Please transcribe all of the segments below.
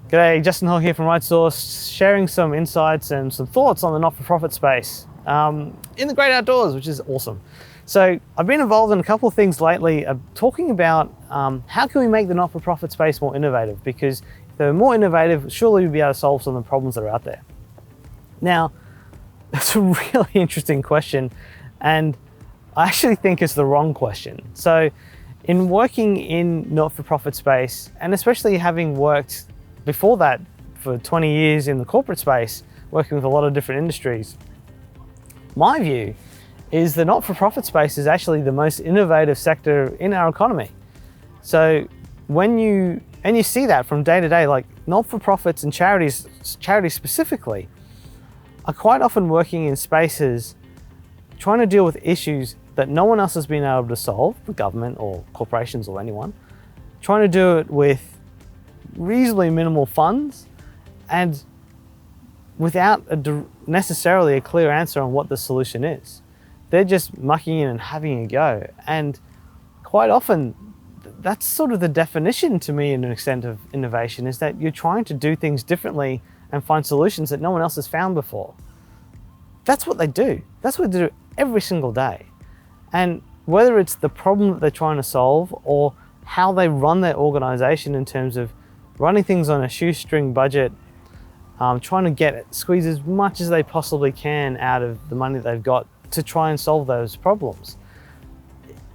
G'day, Justin Hall here from RightSource, sharing some insights and some thoughts on the not-for-profit space in the great outdoors, which is awesome. So I've been involved in a couple of things lately, talking about how can we make the not-for-profit space more innovative, because if they're more innovative, surely we'll be able to solve some of the problems that are out there. Now, that's a really interesting question, and I actually think it's the wrong question. So in working in not-for-profit space, and especially having worked before that for 20 years in the corporate space, working with a lot of different industries, my view is the not-for-profit space is actually the most innovative sector in our economy. So when you see that from day to day, like not-for-profits and charities specifically, are quite often working in spaces trying to deal with issues that no one else has been able to solve, the government or corporations or anyone, trying to do it with reasonably minimal funds and without necessarily a clear answer on what the solution is. They're just mucking in and having a go. And quite often, that's sort of the definition to me in an extent of innovation, is that you're trying to do things differently and find solutions that no one else has found before. That's what they do. That's what they do every single day. And whether it's the problem that they're trying to solve or how they run their organization in terms of running things on a shoestring budget, trying to squeeze as much as they possibly can out of the money that they've got to try and solve those problems,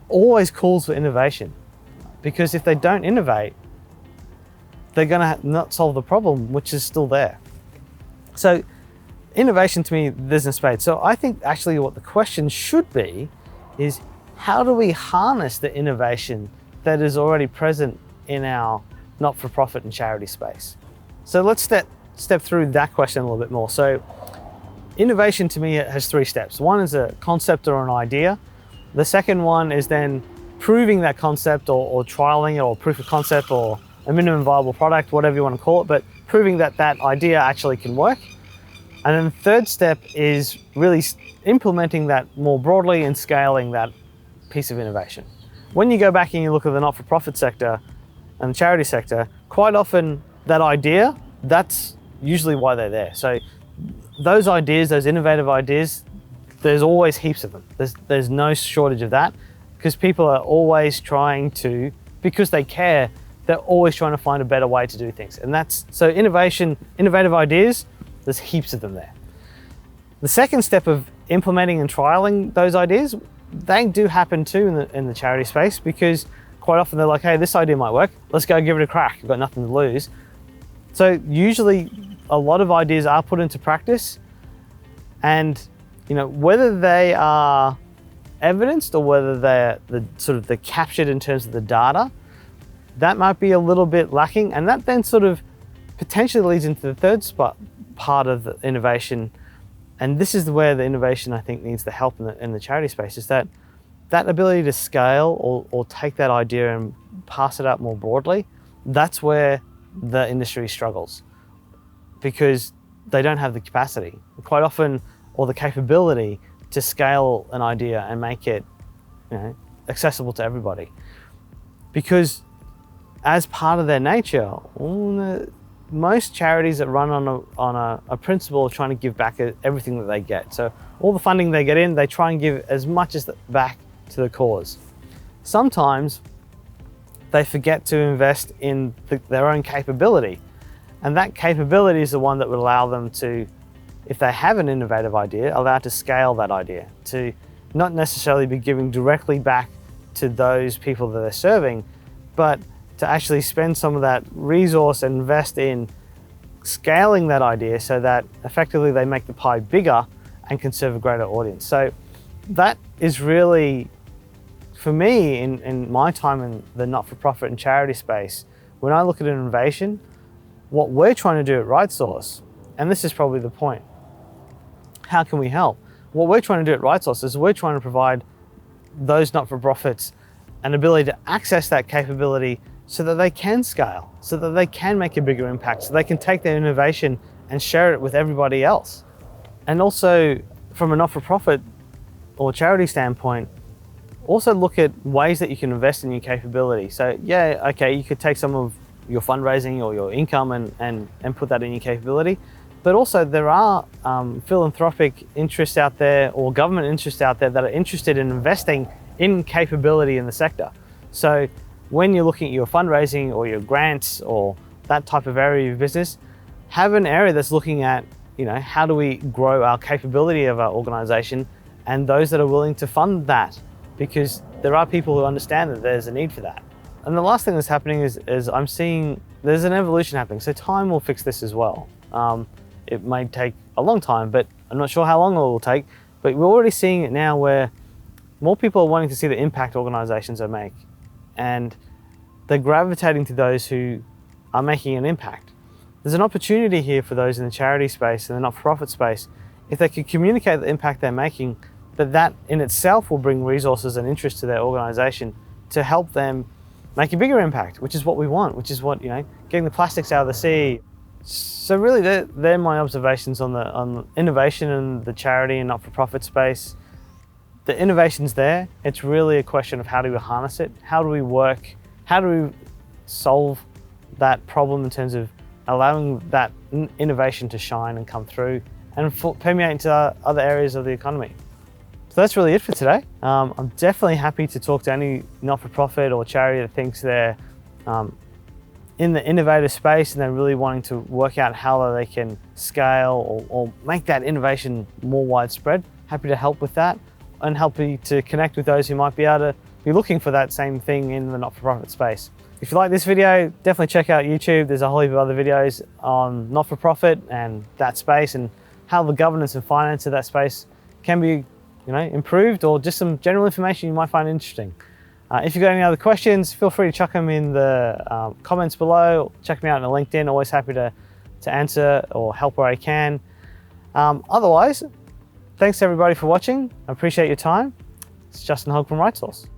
always calls for innovation. Because if they don't innovate, they're going to not solve the problem, which is still there. So innovation to me, there's no spade. So I think actually what the question should be is, how do we harness the innovation that is already present in our not-for-profit and charity space? So let's step through that question a little bit more. So innovation to me has three steps. One is a concept or an idea. The second one is then proving that concept or trialing it, or proof of concept, or a minimum viable product, whatever you want to call it, but proving that that idea actually can work. And then the third step is really implementing that more broadly and scaling that piece of innovation. When you go back and you look at the not-for-profit sector and the charity sector, quite often that idea, that's usually why they're there. So those ideas, those innovative ideas, there's always heaps of them. There's no shortage of that, because people are always trying to, because they care, they're always trying to find a better way to do things. And that's, so innovative ideas, there's heaps of them there. The second step of implementing and trialing those ideas, they do happen too in the charity space, because quite often they're like, hey, this idea might work, let's go give it a crack, we've got nothing to lose. So usually a lot of ideas are put into practice, and whether they are evidenced or whether they're they're captured in terms of the data, that might be a little bit lacking, and that then sort of potentially leads into the third part of the innovation. And this is where the innovation, I think, needs the help in the charity space, is that ability to scale or take that idea and pass it out more broadly. That's where the industry struggles, because they don't have the capacity, quite often, or the capability to scale an idea and make it accessible to everybody. Because as part of their nature, most charities that run on a principle of trying to give back everything that they get. So all the funding they get in, they try and give as much as back to the cause. Sometimes they forget to invest in their own capability. And that capability is the one that would allow them to, if they have an innovative idea, allow to scale that idea, to not necessarily be giving directly back to those people that they're serving, but to actually spend some of that resource and invest in scaling that idea so that effectively they make the pie bigger and can serve a greater audience. So that is really, for me, in my time in the not-for-profit and charity space, when I look at innovation, what we're trying to do at RightSource, and this is probably the point, how can we help? What we're trying to do at RightSource is we're trying to provide those not-for-profits an ability to access that capability so that they can scale, so that they can make a bigger impact, so they can take their innovation and share it with everybody else. And also, from a not-for-profit or charity standpoint, also look at ways that you can invest in your capability. So yeah, okay, you could take some of your fundraising or your income and put that in your capability. But also there are philanthropic interests out there or government interests out there that are interested in investing in capability in the sector. So when you're looking at your fundraising or your grants or that type of area of business, have an area that's looking at, how do we grow our capability of our organization, and those that are willing to fund that, because there are people who understand that there's a need for that. And the last thing that's happening is I'm seeing there's an evolution happening. So time will fix this as well. It may take a long time, but I'm not sure how long it will take, but we're already seeing it now where more people are wanting to see the impact organizations are make, and they're gravitating to those who are making an impact. There's an opportunity here for those in the charity space and the not-for-profit space. If they can communicate the impact they're making, that in itself will bring resources and interest to their organization to help them make a bigger impact, which is what we want, which is what, getting the plastics out of the sea. So really they're my observations on the innovation in the charity and not-for-profit space. The innovation's there. It's really a question of how do we harness it? How do we work? How do we solve that problem in terms of allowing that innovation to shine and come through and permeate into other areas of the economy? So that's really it for today. I'm definitely happy to talk to any not-for-profit or charity that thinks they're in the innovative space and they're really wanting to work out how they can scale or make that innovation more widespread. Happy to help with that and happy to connect with those who might be able to be looking for that same thing in the not-for-profit space. If you like this video, definitely check out YouTube. There's a whole heap of other videos on not-for-profit and that space and how the governance and finance of that space can be improved, or just some general information you might find interesting. If you've got any other questions, feel free to chuck them in the comments below. Check me out on LinkedIn. Always happy to answer or help where I can. Otherwise, thanks everybody for watching. I appreciate your time. It's Justin Hogg from RightSource.